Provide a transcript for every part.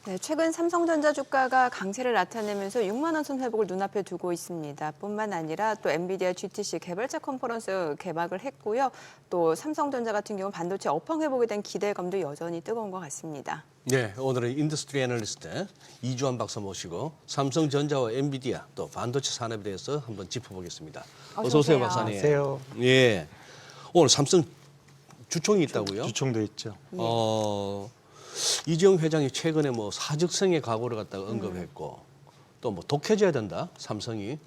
네, 최근 삼성전자 주가가 강세를 나타내면서 6만 원 선 회복을 눈앞에 두고 있습니다. 뿐만 아니라 또 엔비디아 GTC 개발자 컨퍼런스 개막을 했고요. 또 삼성전자 같은 경우 반도체 업황 회복에 대한 기대감도 여전히 뜨거운 것 같습니다. 네, 오늘은 인더스트리 애널리스트 이주환 박사 모시고 삼성전자와 엔비디아 또 반도체 산업에 대해서 한번 짚어보겠습니다. 어서 오세요, 박사님. 안녕하세요. 예, 오늘 삼성 주총이 있다고요? 주총도 있죠. 이재용 회장이 최근에 뭐 사직성의 각오를 갖다가 언급했고 또 뭐 독해져야 된다, 삼성이.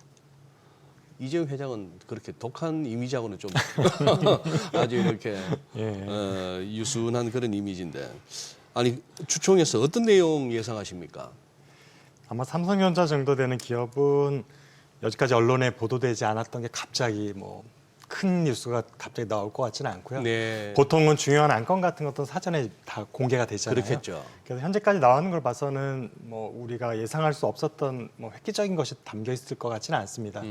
이재용 회장은 그렇게 독한 이미지하고는 좀 아주 이렇게 유순한 그런 이미지인데, 아니 주총에서 어떤 내용 예상하십니까? 아마 삼성전자 정도 되는 기업은 여지까지 언론에 보도되지 않았던 게 갑자기 뭐 큰 뉴스가 갑자기 나올 것 같지는 않고요. 네, 보통은 중요한 안건 같은 것도 사전에 다 공개가 되잖아요. 그렇겠죠. 그래서 현재까지 나오는 걸 봐서는 뭐 우리가 예상할 수 없었던 뭐 획기적인 것이 담겨 있을 것 같지는 않습니다.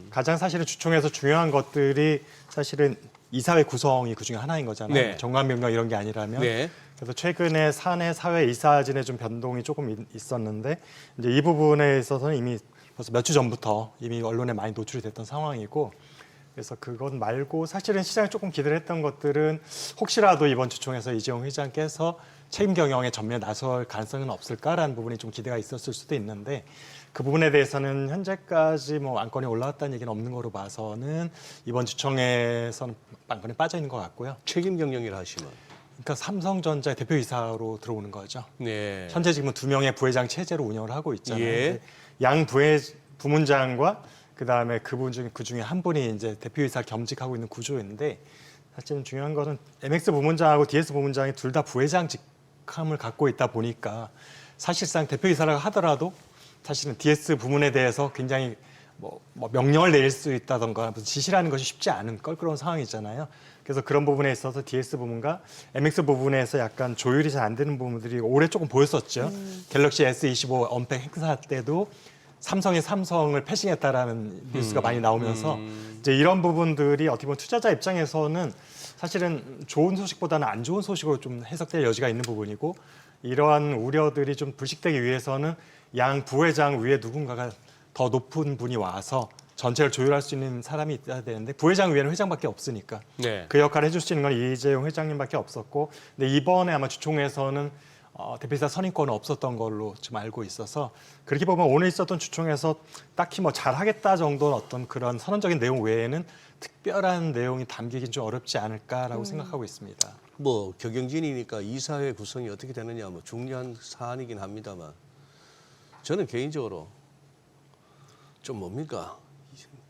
가장 사실은 주총에서 중요한 것들이 사실은 이사회 구성이 그 중에 하나인 거잖아요. 네. 정관명령 이런 게 아니라면. 네, 그래서 최근에 사내 사회 이사진에 좀 변동이 조금 있었는데 이제 이 부분에 있어서는 이미 벌써 몇 주 전부터 이미 언론에 많이 노출이 됐던 상황이고, 그래서 그것 말고 사실은 시장에 조금 기대를 했던 것들은 혹시라도 이번 주총에서 이재용 회장께서 책임 경영에 전면에 나설 가능성은 없을까라는 부분이 좀 기대가 있었을 수도 있는데, 그 부분에 대해서는 현재까지 뭐 안건이 올라왔다는 얘기는 없는 거로 봐서는 이번 주총에서는 안건이 빠져 있는 것 같고요. 책임 경영이라 하시면. 그러니까 삼성전자의 대표이사로 들어오는 거죠. 네, 현재 지금 2명의 부회장 체제로 운영을 하고 있잖아요. 예. 양 부문장과 그다음에 그 중에 한 분이 이제 대표이사 겸직하고 있는 구조인데, 사실은 중요한 것은 MX 부문장하고 DS 부문장이 둘 다 부회장 직함을 갖고 있다 보니까 사실상 대표이사라고 하더라도 사실은 DS 부문에 대해서 굉장히 뭐 명령을 내릴 수 있다던가 무슨 지시를 하는 것이 쉽지 않은 껄끄러운 상황이잖아요. 그래서 그런 부분에 있어서 DS 부분과 MX 부분에서 약간 조율이 잘 안 되는 부분들이 올해 조금 보였었죠. 갤럭시 S25 언팩 행사 때도 삼성을 패싱했다라는 뉴스가 많이 나오면서 이제 이런 부분들이 어떻게 보면 투자자 입장에서는 사실은 좋은 소식보다는 안 좋은 소식으로 좀 해석될 여지가 있는 부분이고, 이러한 우려들이 좀 불식되기 위해서는 양 부회장 위에 누군가가 더 높은 분이 와서 전체를 조율할 수 있는 사람이 있어야 되는데, 부회장 위에는 회장밖에 없으니까 네. 그 역할을 해줄 수 있는 건 이재용 회장님밖에 없었고, 근데 이번에 아마 주총에서는 대표이사 선임권은 없었던 걸로 지금 알고 있어서, 그렇게 보면 오늘 있었던 주총에서 딱히 뭐 잘하겠다 정도는 어떤 그런 선언적인 내용 외에는 특별한 내용이 담기긴 좀 어렵지 않을까라고 생각하고 있습니다. 뭐 경영진이니까 이사회 구성이 어떻게 되느냐 뭐 중요한 사안이긴 합니다만, 저는 개인적으로 좀 뭡니까,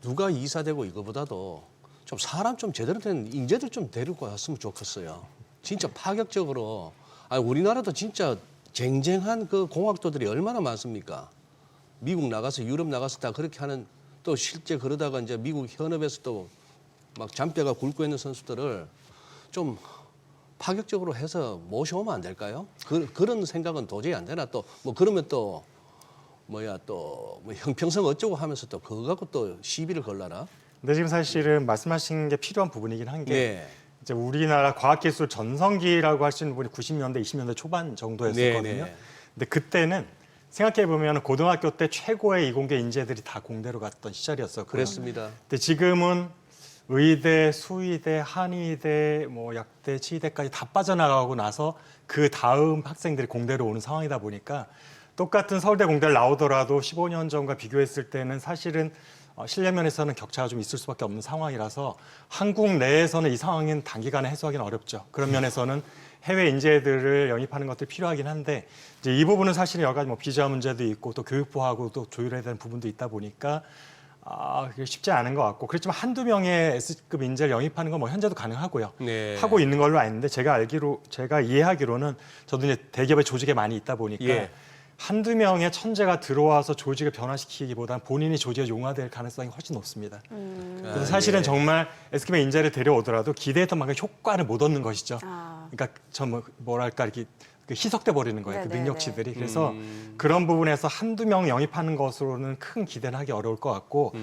누가 이사되고 이거보다도 좀 사람 좀 제대로 된 인재들 좀 데리고 왔으면 좋겠어요. 진짜 파격적으로. 아니, 우리나라도 진짜 쟁쟁한 그 공학도들이 얼마나 많습니까? 미국 나가서 유럽 나가서 다 그렇게 하는, 또 실제 그러다가 이제 미국 현업에서 또 막 잔뼈가 굵고 있는 선수들을 좀 파격적으로 해서 모셔오면 안 될까요? 그런 생각은 도저히 안 되나? 또 뭐 그러면 또 뭐야 또 뭐 형평성 어쩌고 하면서 또 그거 갖고 또 시비를 걸라나? 근데 지금 사실은 말씀하신 게 필요한 부분이긴 한 게, 네. 이제 우리나라 과학기술 전성기라고 할 수 있는 부분이 90년대, 20년대 초반 정도였었거든요. 네. 근데 그때는 생각해 보면 고등학교 때 최고의 이공계 인재들이 다 공대로 갔던 시절이었었고요. 그랬습니다. 근데 지금은 의대, 수의대, 한의대, 뭐 약대, 치의대까지 다 빠져나가고 나서 그 다음 학생들이 공대로 오는 상황이다 보니까, 똑같은 서울대 공대를 나오더라도 15년 전과 비교했을 때는 사실은 실력 면에서는 격차가 좀 있을 수밖에 없는 상황이라서 한국 내에서는 이 상황은 단기간에 해소하기는 어렵죠. 그런 면에서는 해외 인재들을 영입하는 것들이 필요하긴 한데, 이제 이 부분은 사실은 여러 가지 뭐 비자 문제도 있고 또 교육부하고 또 조율해야 되는 부분도 있다 보니까 그게 쉽지 않은 것 같고, 그렇지만 한두 명의 S급 인재를 영입하는 건 뭐 현재도 가능하고요. 네. 하고 있는 걸로 아는데, 제가 이해하기로는 저도 이제 대기업의 조직에 많이 있다 보니까 예. 한두 명의 천재가 들어와서 조직을 변화시키기보다는 본인이 조직에 용화될 가능성이 훨씬 높습니다. 그래서 사실은 예. 정말 S급의 인재를 데려오더라도 기대했던 만큼 효과를 못 얻는 것이죠. 아. 그러니까 뭐랄까 이렇게 그 희석돼 버리는 거예요. 그 네네네. 능력치들이. 그래서 그런 부분에서 한두 명 영입하는 것으로는 큰 기대는 하기 어려울 것 같고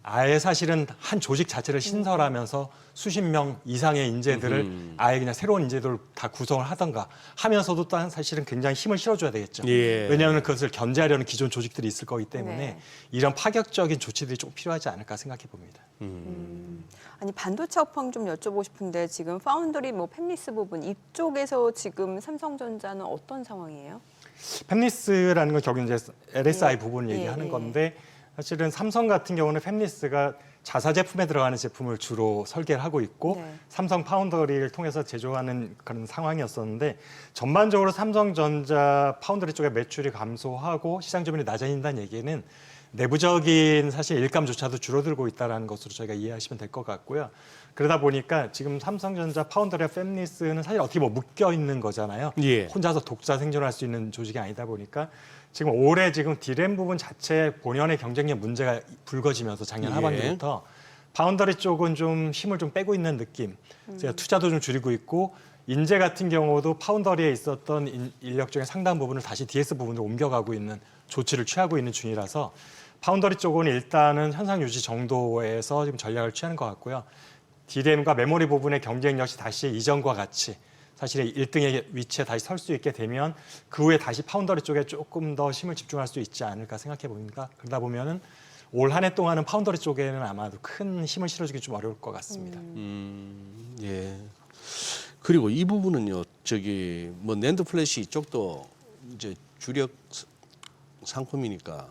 아예 사실은 한 조직 자체를 신설하면서 수십 명 이상의 인재들을 아예 그냥 새로운 인재들을 다 구성을 하던가 하면서도 또한 사실은 굉장히 힘을 실어줘야 되겠죠. 예. 왜냐하면 그것을 견제하려는 기존 조직들이 있을 거기 때문에 네. 이런 파격적인 조치들이 좀 필요하지 않을까 생각해 봅니다. 아니 반도체 업황 좀 여쭤보고 싶은데 지금 파운드리 뭐 팹리스 부분 이쪽에서 지금 삼성전자는 어떤 상황이에요? 팹리스라는 건 결국 이제 LSI 예. 부분을 예, 얘기하는 예. 건데 사실은 삼성 같은 경우는 팹리스가 자사 제품에 들어가는 제품을 주로 설계를 하고 있고 네. 삼성 파운더리를 통해서 제조하는 그런 상황이었었는데 전반적으로 삼성전자 파운더리 쪽에 매출이 감소하고 시장 점유율이 낮아진다는 얘기는 내부적인 사실 일감조차도 줄어들고 있다는 것으로 저희가 이해하시면 될 것 같고요. 그러다 보니까 지금 삼성전자 파운더리와 팹리스는 사실 어떻게 뭐 묶여 있는 거잖아요. 예. 혼자서 독자 생존할 수 있는 조직이 아니다 보니까 지금 올해 지금 디램 부분 자체 본연의 경쟁력 문제가 불거지면서 작년 예. 하반기부터 파운더리 쪽은 좀 힘을 좀 빼고 있는 느낌. 제가 투자도 좀 줄이고 있고 인재 같은 경우도 파운더리에 있었던 인력 중에 상당 부분을 다시 DS 부분으로 옮겨가고 있는 조치를 취하고 있는 중이라서 파운더리 쪽은 일단은 현상 유지 정도에서 지금 전략을 취하는 것 같고요. 디램과 메모리 부분의 경쟁 역시 다시 이전과 같이 사실 1등의 위치에 다시 설 수 있게 되면 그 후에 다시 파운더리 쪽에 조금 더 힘을 집중할 수 있지 않을까 생각해 봅니다. 그러다 보면은 올 한 해 동안은 파운더리 쪽에는 아마도 큰 힘을 실어주기 좀 어려울 것 같습니다. 예. 그리고 이 부분은요, 뭐 낸드 플래시 이쪽도 이제 주력 상품이니까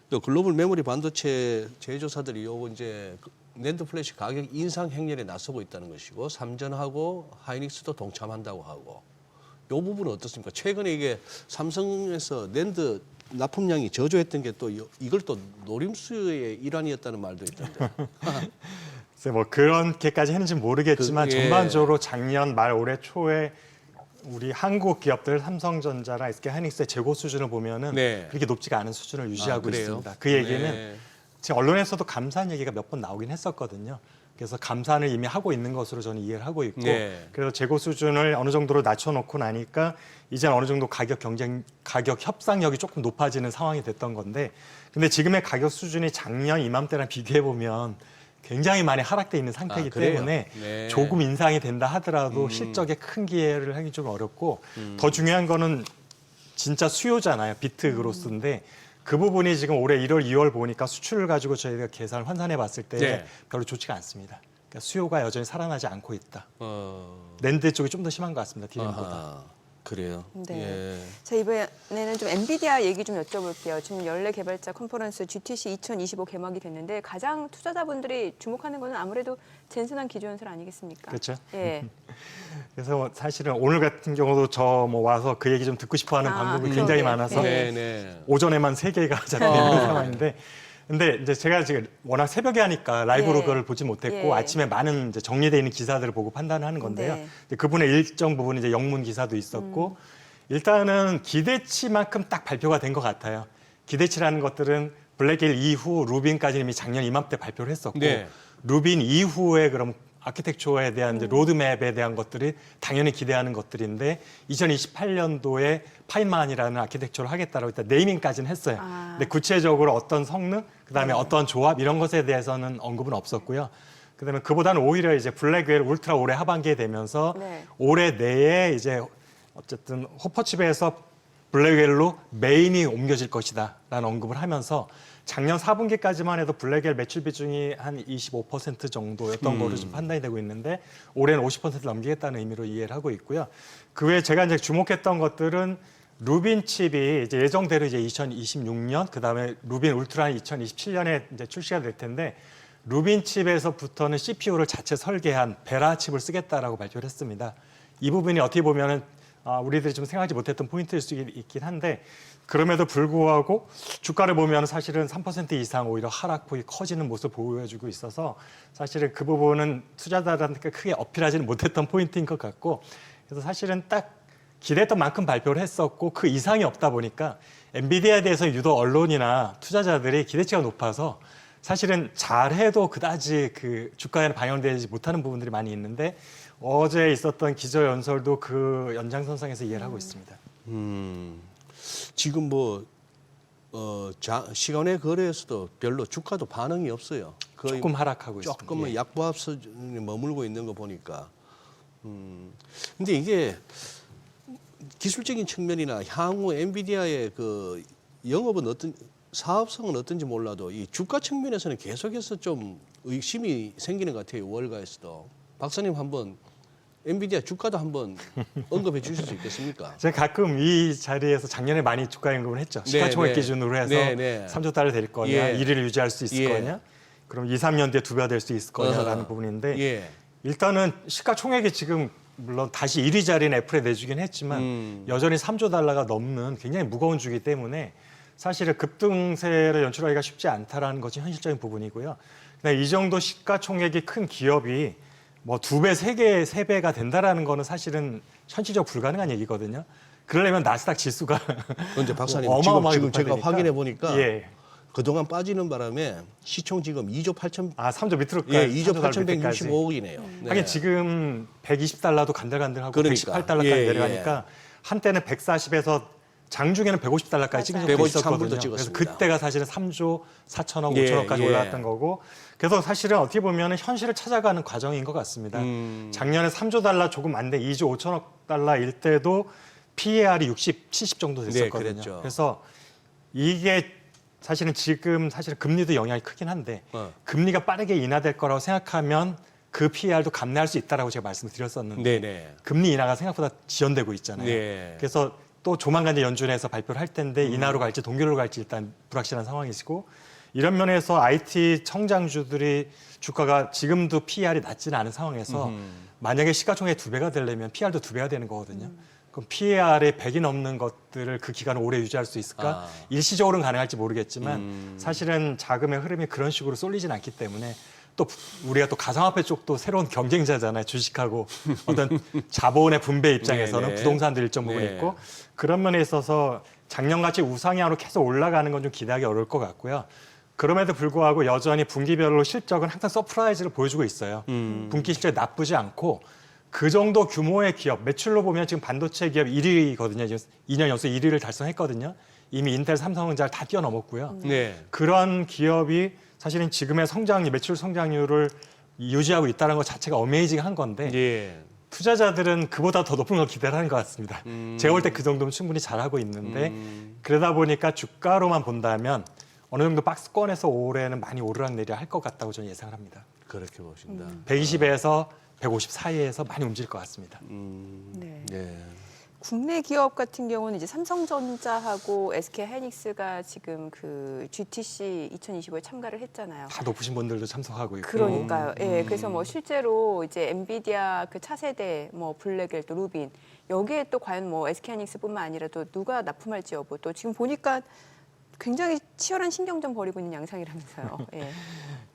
또 글로벌 메모리 반도체 제조사들이 요거 이제 낸드 플래시 가격 인상 행렬에 나서고 있다는 것이고 삼전하고 하이닉스도 동참한다고 하고 요 부분은 어떻습니까? 최근에 이게 삼성에서 낸드 납품량이 저조했던 게 또 이걸 또 노림수의 일환이었다는 말도 있던데. 글쎄 뭐 그렇게까지 했는지 모르겠지만 예. 전반적으로 작년 말 올해 초에 우리 한국 기업들 삼성전자나 SK 하이닉스의 재고 수준을 보면은 네. 그렇게 높지가 않은 수준을 유지하고 그래요? 있습니다. 그 얘기는 네. 지금 언론에서도 감산 얘기가 몇 번 나오긴 했었거든요. 그래서 감산을 이미 하고 있는 것으로 저는 이해를 하고 있고 네. 그래서 재고 수준을 어느 정도로 낮춰놓고 나니까 이제 어느 정도 가격 협상력이 조금 높아지는 상황이 됐던 건데 근데 지금의 가격 수준이 작년 이맘때랑 비교해 보면 굉장히 많이 하락돼 있는 상태이기 그래요? 때문에 네. 조금 인상이 된다 하더라도 실적에 큰 기회를 하기 좀 어렵고 더 중요한 거는 진짜 수요잖아요. 비트 그로스인데 그 부분이 지금 올해 1월, 2월 보니까 수출을 가지고 저희가 계산을 환산해 봤을 때 네. 별로 좋지가 않습니다. 그러니까 수요가 여전히 살아나지 않고 있다. 어. 낸드 쪽이 좀 더 심한 것 같습니다. 디램보다. 아하, 그래요. 네. 예. 자, 이번에는 좀 엔비디아 얘기 좀 여쭤볼게요. 지금 연례 개발자 컨퍼런스 GTC 2025 개막이 됐는데 가장 투자자분들이 주목하는 거는 아무래도 젠슨한 기조연설 아니겠습니까? 그렇죠. 예. 그래서 사실은 오늘 같은 경우도 저 뭐 와서 그 얘기 좀 듣고 싶어하는 방법이 굉장히 그러게요. 많아서 네, 네. 오전에만 3개가 잡히는 상황인데 근데 이제 제가 지금 워낙 새벽에 하니까 라이브로 예. 그걸 보지 못했고 예. 아침에 많은 이제 정리되어 있는 기사들을 보고 판단을 하는 건데요. 네. 근데 그분의 일정 부분 이제 영문 기사도 있었고 일단은 기대치만큼 딱 발표가 된 것 같아요. 기대치라는 것들은 블랙길 이후 루빈까지 이미 작년 이맘때 발표를 했었고 네. 루빈 이후에 그럼 아키텍처에 대한 이제 로드맵에 대한 것들이 당연히 기대하는 것들인데 2028년도에 파인만이라는 아키텍처를 하겠다라고 일단 네이밍까지는 했어요. 아. 근데 구체적으로 어떤 성능, 그다음에 어떤 조합 이런 것에 대해서는 언급은 없었고요. 그다음에 그보다는 오히려 이제 블랙웰 울트라 올해 하반기에 되면서 네. 올해 내에 이제 어쨌든 호퍼칩에서 블랙웰로 메인이 옮겨질 것이다라는 언급을 하면서 작년 4분기까지만 해도 블랙웰 매출 비중이 한 25% 정도였던 거로 좀 판단이 되고 있는데 올해는 50% 넘기겠다는 의미로 이해를 하고 있고요. 그 외에 제가 이제 주목했던 것들은 루빈 칩이 이제 예정대로 이제 2026년 그다음에 루빈 울트라는 2027년에 이제 출시가 될 텐데 루빈 칩에서부터는 CPU를 자체 설계한 베라 칩을 쓰겠다라고 발표를 했습니다. 이 부분이 어떻게 보면은 우리들이 좀 생각하지 못했던 포인트일 수 있긴 한데 그럼에도 불구하고 주가를 보면 사실은 3% 이상 오히려 하락폭이 커지는 모습을 보여주고 있어서 사실은 그 부분은 투자자들한테 크게 어필하지는 못했던 포인트인 것 같고 그래서 사실은 딱 기대했던 만큼 발표를 했었고 그 이상이 없다 보니까 엔비디아에 대해서 유독 언론이나 투자자들이 기대치가 높아서 사실은 잘해도 그다지 그 주가에 반영되지 못하는 부분들이 많이 있는데 어제 있었던 기저연설도 그 연장선상에서 이해를 하고 있습니다. 지금 뭐 시간의 거래에서도 별로 주가도 반응이 없어요. 거의 조금 하락하고 있습니다. 조금은 예. 약보합 수준에 머물고 있는 거 보니까. 근데 이게 기술적인 측면이나 향후 엔비디아의 그 영업은 사업성은 어떤지 몰라도 이 주가 측면에서는 계속해서 좀 의심이 생기는 것 같아요. 월가에서도. 박사님 한번 엔비디아 주가도 한번 언급해 주실 수 있겠습니까? 제가 가끔 이 자리에서 작년에 많이 주가 연금을 했죠. 시가총액 네. 기준으로 해서 네. 3조 달러 될 거냐, 예. 1위를 유지할 수 있을 예. 거냐, 그럼 2, 3년 뒤에 2배가 될 수 있을 거냐라는 부분인데 예. 일단은 시가총액이 지금 물론 다시 1위 자리는 애플에 내주긴 했지만 여전히 3조 달러가 넘는 굉장히 무거운 주기 때문에 사실은 급등세를 연출하기가 쉽지 않다라는 것이 현실적인 부분이고요. 근데 이 정도 시가총액이 큰 기업이 뭐 2배, 3배, 3배가 된다라는 거는 사실은 현실적으로 불가능한 얘기거든요. 그러려면 나스닥 지수가 근데 박사님 어마어마하게 지금 제가 높아야 확인해 보니까 예. 그동안 빠지는 바람에 시총 지금 2조 8천 3조 밑으로까지 예, 2조 3조 밑에까지. 8,165억이네요. 하긴 지금 120달러도 간들간들하고 그러니까. 118달러까지 예, 내려가니까 한때는 140에서 장중에는 150달러까지 찍은 적도 153불도 있었거든요. 그래서 찍었습니다. 그때가 사실은 3조 4천억, 예, 5천억까지 예. 올라왔던 거고 그래서 사실은 어떻게 보면 현실을 찾아가는 과정인 것 같습니다. 작년에 3조 달러 조금 안 돼 2조 5천억 달러일 때도 PER이 60, 70 정도 됐었거든요. 네, 그랬죠. 그래서 이게 사실은 지금 사실 금리도 영향이 크긴 한데 금리가 빠르게 인하될 거라고 생각하면 그 PER도 감내할 수 있다라고 제가 말씀을 드렸었는데 네네. 금리 인하가 생각보다 지연되고 있잖아요. 네. 그래서 또 조만간 이제 연준에서 발표를 할 텐데 인하로 갈지 동결로 갈지 일단 불확실한 상황이시고 이런 면에서 IT 성장주들이 주가가 지금도 PER이 낮지는 않은 상황에서 만약에 시가총액 2배가 되려면 PER도 2배가 되는 거거든요. 그럼 PER의 100이 넘는 것들을 그 기간을 오래 유지할 수 있을까? 일시적으로는 가능할지 모르겠지만 사실은 자금의 흐름이 그런 식으로 쏠리진 않기 때문에 또 우리가 또 가상화폐 쪽도 새로운 경쟁자잖아요. 주식하고 어떤 자본의 분배 입장에서는 네네. 부동산도 일정 부분 네. 있고 그런 면에 있어서 작년같이 우상향으로 계속 올라가는 건 좀 기대하기 어려울 것 같고요. 그럼에도 불구하고 여전히 분기별로 실적은 항상 서프라이즈를 보여주고 있어요. 분기 실적이 나쁘지 않고 그 정도 규모의 기업, 매출로 보면 지금 반도체 기업 1위거든요. 지금 2년 연속 1위를 달성했거든요. 이미 인텔, 삼성전자를 다 뛰어넘었고요. 네. 그런 기업이 사실은 지금의 매출 성장률을 유지하고 있다는 것 자체가 어메이징한 건데 예. 투자자들은 그보다 더 높은 걸 기대를 하는 것 같습니다. 제가 볼 때 그 정도면 충분히 잘하고 있는데 그러다 보니까 주가로만 본다면 어느 정도 박스권에서 올해는 많이 오르락내리락 할 것 같다고 저는 예상을 합니다. 그렇게 보신다. 120에서 150 사이에서 많이 움직일 것 같습니다. 네. 네. 국내 기업 같은 경우는 이제 삼성전자하고 SK하이닉스가 지금 그 GTC 2025에 참가를 했잖아요. 다 높으신 분들도 참석하고 있고. 그러니까요. 예, 그래서 뭐 실제로 이제 엔비디아 그 차세대 뭐 블랙엘 또 루빈 여기에 또 과연 뭐 SK하이닉스뿐만 아니라 또 누가 납품할지 여부 또 지금 보니까 굉장히 치열한 신경전 벌이고 있는 양상이라면서요. 예.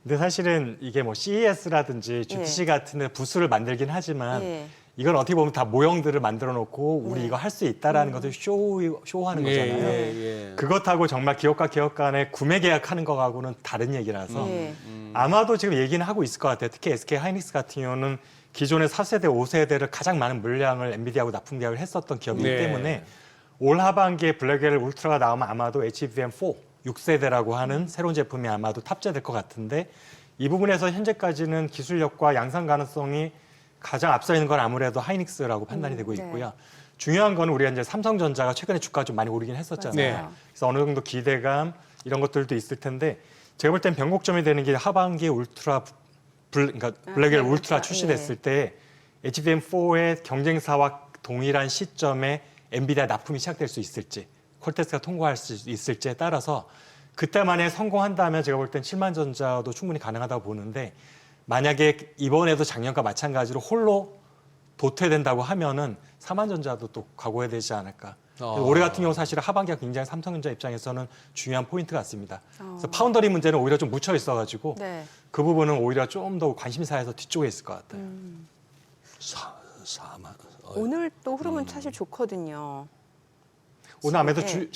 근데 사실은 이게 뭐 CES라든지 GTC 같은 데 부스를 만들긴 하지만 예. 이건 어떻게 보면 다 모형들을 만들어 놓고 우리 네. 이거 할 수 있다라는 것을 쇼하는 거잖아요. 예. 그것하고 정말 기업과 기업 간에 구매 계약하는 거하고는 다른 얘기라서 예. 아마도 지금 얘기는 하고 있을 것 같아요. 특히 SK 하이닉스 같은 경우는 기존의 4세대, 5세대를 가장 많은 물량을 엔비디아하고 납품 계약을 했었던 기업이기 네. 때문에 올 하반기에 블랙엘 울트라가 나오면 아마도 HBM4 6세대라고 하는 새로운 제품이 아마도 탑재될 것 같은데 이 부분에서 현재까지는 기술력과 양산 가능성이 가장 앞서 있는 건 아무래도 하이닉스라고 판단이 되고 네. 있고요. 중요한 거는 우리가 이제 삼성전자가 최근에 주가가 좀 많이 오르긴 했었잖아요. 맞아요. 그래서 어느 정도 기대감 이런 것들도 있을 텐데 제가 볼 땐 변곡점이 되는 게 하반기에 그러니까 블랙엘 울트라 출시됐을 때 HBM4의 경쟁사와 동일한 시점에 엔비디아 납품이 시작될 수 있을지 콜테스가 통과할 수 있을지에 따라서 그때 만에 성공한다면 제가 볼 땐 7만 전자도 충분히 가능하다고 보는데 만약에 이번에도 작년과 마찬가지로 홀로 도태된다고 하면은 4만 전자도 또 각오해야 되지 않을까. 올해 같은 경우 사실 하반기가 굉장히 삼성전자 입장에서는 중요한 포인트 같습니다. 그래서 파운더리 문제는 오히려 좀 묻혀 있어가지고 네. 그 부분은 오히려 좀 더 관심사에서 뒤쪽에 있을 것 같아요. 4만. 오늘 또 흐름은 사실 좋거든요. 오늘 아무래도 네.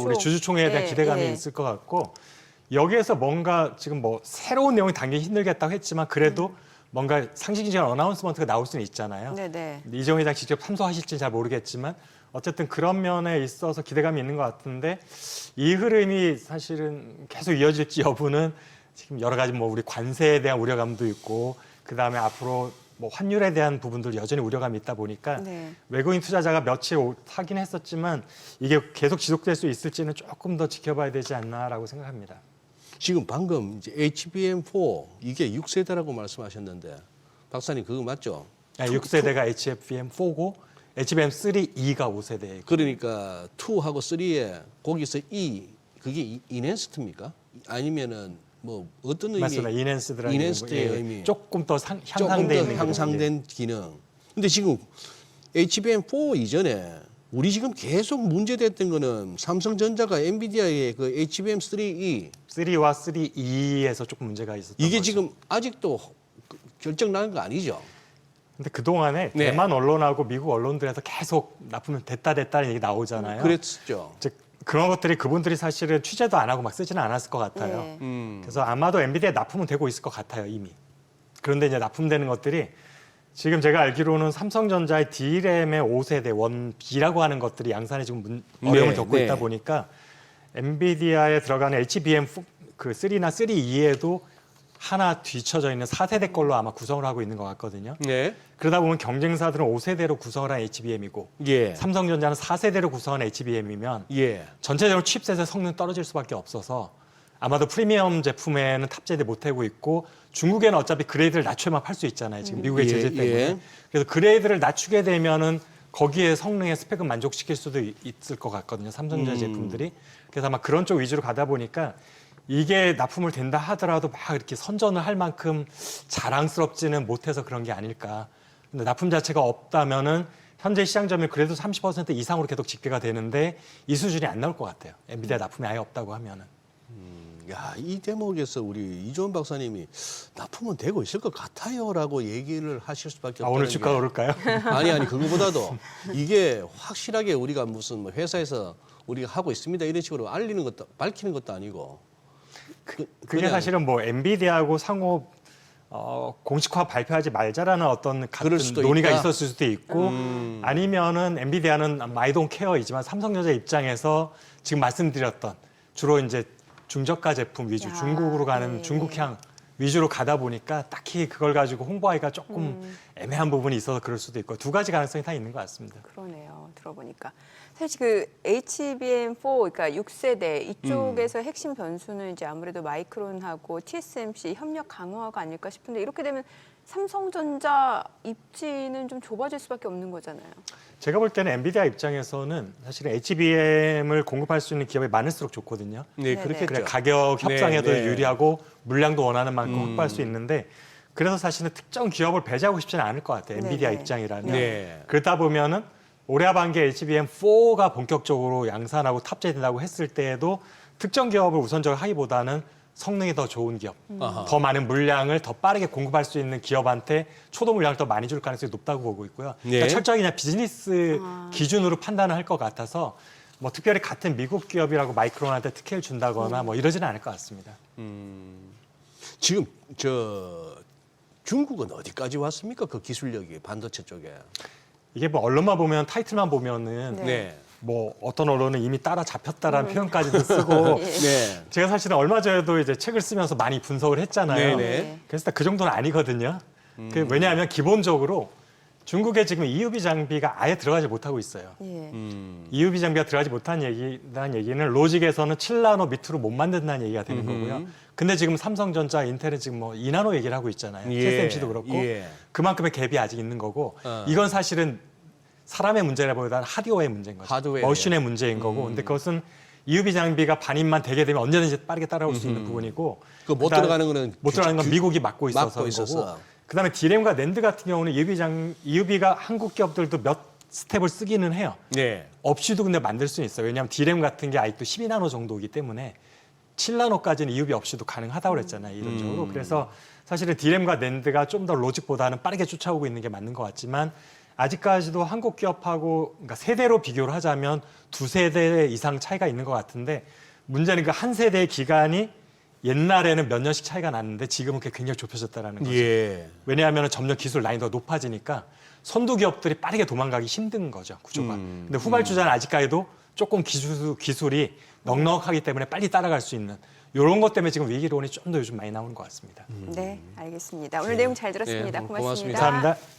우리 주주총회에 대한 네, 기대감이 네. 있을 것 같고 여기에서 뭔가 지금 뭐 새로운 내용이 당기기 힘들겠다고 했지만 그래도 뭔가 상징적인 어나운스먼트가 나올 수는 있잖아요. 네네. 이재용 회장 직접 참석하실지는 잘 모르겠지만 어쨌든 그런 면에 있어서 기대감이 있는 것 같은데 이 흐름이 사실은 계속 이어질지 여부는 지금 여러 가지 뭐 우리 관세에 대한 우려감도 있고 그다음에 앞으로 뭐 환율에 대한 부분들 여전히 우려감이 있다 보니까 네. 외국인 투자자가 며칠 하긴 했었지만 이게 계속 지속될 수 있을지는 조금 더 지켜봐야 되지 않나라고 생각합니다. 지금 방금 이제 HBM4 이게 6세대라고 말씀하셨는데 박사님 그거 맞죠? 6세대가 HBM4고 HBM3E가 5세대예요. 그러니까 2하고 3에 거기서 그게 이넨스트입니까? 아니면은 뭐 어떤 의미? 맞습니다. 이넨스드라는 이넨스트의 의미. 조금 더 조금 향상돼 더 있는 향상된 기능. 근데 지금 HBM4 이전에 우리 지금 계속 문제됐던 거는 삼성전자가 엔비디아의 그 HBM3E 3와 3E에서 조금 문제가 있었던 이게 거죠. 지금 아직도 결정 나는 거 아니죠? 근데 그동안에 네. 대만 언론하고 미국 언론들에서 계속 납품은 됐다는 얘기 나오잖아요. 그랬었죠. 즉 그런 것들이 그분들이 사실은 취재도 안 하고 막 쓰지는 않았을 것 같아요. 네. 그래서 아마도 엔비디아에 납품은 되고 있을 것 같아요, 이미. 그런데 이제 납품되는 것들이 지금 제가 알기로는 삼성전자의 D램의 5세대 원B라고 하는 것들이 양산에 지금 어려움을 겪고 네. 있다 보니까 엔비디아에 들어가는 HBM 그 3나 3E에도 하나 뒤쳐져 있는 4세대 걸로 아마 구성을 하고 있는 것 같거든요. 네. 그러다 보면 경쟁사들은 5세대로 구성을 한 HBM이고 예. 삼성전자는 4세대로 구성한 HBM이면 예. 전체적으로 칩셋의 성능 떨어질 수밖에 없어서 아마도 프리미엄 제품에는 탑재돼 못하고 있고 중국에는 어차피 그레이드를 낮춰야만 팔 수 있잖아요. 지금 미국의 예, 제재 때문에. 예. 그래서 그레이드를 낮추게 되면은 거기에 성능의 스펙은 만족시킬 수도 있을 것 같거든요. 삼성전자 제품들이. 그래서 아마 그런 쪽 위주로 가다 보니까 이게 납품을 된다 하더라도 막 이렇게 선전을 할 만큼 자랑스럽지는 못해서 그런 게 아닐까. 근데 납품 자체가 없다면은 현재 시장 점유율 그래도 30% 이상으로 계속 집계가 되는데 이 수준이 안 나올 것 같아요. 엔비디아 납품이 아예 없다고 하면은. 야, 이 대목에서 우리 이종원 박사님이 납품은 되고 있을 것 같아요라고 얘기를 하실 수밖에 없다는 오늘 주가 게. 오를까요? 아니 그거보다도 이게 확실하게 우리가 무슨 뭐 회사에서 우리가 하고 있습니다 이런 식으로 알리는 것도 밝히는 것도 아니고 그게 그냥 사실은 뭐 엔비디아하고 상호 공식화 발표하지 말자라는 어떤 같은 그럴 수도 논의가 있다. 있었을 수도 있고 아니면은 엔비디아는 I don't care이지만 삼성전자 입장에서 지금 말씀드렸던 주로 이제 중저가 제품 위주 야, 중국으로 가는 네. 중국향 위주로 가다 보니까 딱히 그걸 가지고 홍보하기가 조금 애매한 부분이 있어서 그럴 수도 있고 두 가지 가능성이 다 있는 것 같습니다. 그러네요. 들어보니까. 사실 그 HBM4, 그러니까 6세대 이쪽에서 핵심 변수는 이제 아무래도 마이크론하고 TSMC 협력 강화가 아닐까 싶은데 이렇게 되면 삼성전자 입지는 좀 좁아질 수밖에 없는 거잖아요. 제가 볼 때는 엔비디아 입장에서는 사실은 HBM을 공급할 수 있는 기업이 많을수록 좋거든요. 네, 네네. 그렇겠죠. 그래 가격 협상에도 네, 네. 유리하고 물량도 원하는 만큼 확보할 수 있는데 그래서 사실은 특정 기업을 배제하고 싶지는 않을 것 같아요. 엔비디아 네네. 입장이라면. 네. 그러다 보면은 올해 하반기에 HBM4가 본격적으로 양산하고 탑재된다고 했을 때에도 특정 기업을 우선적으로 하기보다는 성능이 더 좋은 기업, 아하. 더 많은 물량을 더 빠르게 공급할 수 있는 기업한테 초도 물량을 더 많이 줄 가능성이 높다고 보고 있고요. 네. 그러니까 철저히 그냥 비즈니스 기준으로 판단을 할 것 같아서 뭐 특별히 같은 미국 기업이라고 마이크론한테 특혜를 준다거나 뭐 이러지는 않을 것 같습니다. 지금 저 중국은 어디까지 왔습니까? 그 기술력이 반도체 쪽에. 이게 뭐 언론만 보면 타이틀만 보면은 네. 네. 뭐 어떤 언론은 이미 따라잡혔다라는 표현까지도 쓰고 예. 네. 제가 사실은 얼마 전에도 이제 책을 쓰면서 많이 분석을 했잖아요. 네네. 그래서 그 정도는 아니거든요. 왜냐하면 기본적으로 중국에 지금 EUV 장비가 아예 들어가지 못하고 있어요. 예. EUV 장비가 들어가지 못한 얘기는 로직에서는 7나노 밑으로 못 만든다는 얘기가 되는 거고요. 근데 지금 삼성전자, 인텔은 지금 뭐 2나노 얘기를 하고 있잖아요. 예. TSMC도 그렇고 예. 그만큼의 갭이 아직 있는 거고 어. 이건 사실은 사람의 문제라기보다는 하드웨어의 문제인 거죠. 하드웨어예요. 머신의 문제인 거고. 근데 그것은 EUV 장비가 반입만 되게 되면 언제든지 빠르게 따라올 수 있는 부분이고. 그 못 그다음에 들어가는 거는 못 들어가는 건 미국이 막고 있어서 막고 있었어. 거고. 그다음에 D램과 낸드 같은 경우는 EUV가 한국 기업들도 몇 스텝을 쓰기는 해요. 네. 없이도 근데 만들 수는 있어요. 왜냐하면 D램 같은 게 아직도 12나노 정도이기 때문에 7나노까지는 EUV 없이도 가능하다고 그랬잖아요. 이론적으로. 그래서 사실은 D램과 낸드가 좀 더 로직보다는 빠르게 쫓아오고 있는 게 맞는 것 같지만 아직까지도 한국 기업하고 그러니까 세대로 비교를 하자면 2세대 이상 차이가 있는 것 같은데 문제는 그 한 세대의 기간이 옛날에는 몇 년씩 차이가 났는데 지금은 그게 굉장히 좁혀졌다라는 거죠. 예. 왜냐하면 점점 기술 라인이 더 높아지니까 선두 기업들이 빠르게 도망가기 힘든 거죠, 구조가. 근데 후발주자는 아직까지도 조금 기술이 넉넉하기 때문에 빨리 따라갈 수 있는 이런 것 때문에 지금 위기론이 좀 더 요즘 많이 나오는 것 같습니다. 네, 알겠습니다. 오늘 내용 잘 들었습니다. 네, 고맙습니다. 고맙습니다. 감사합니다.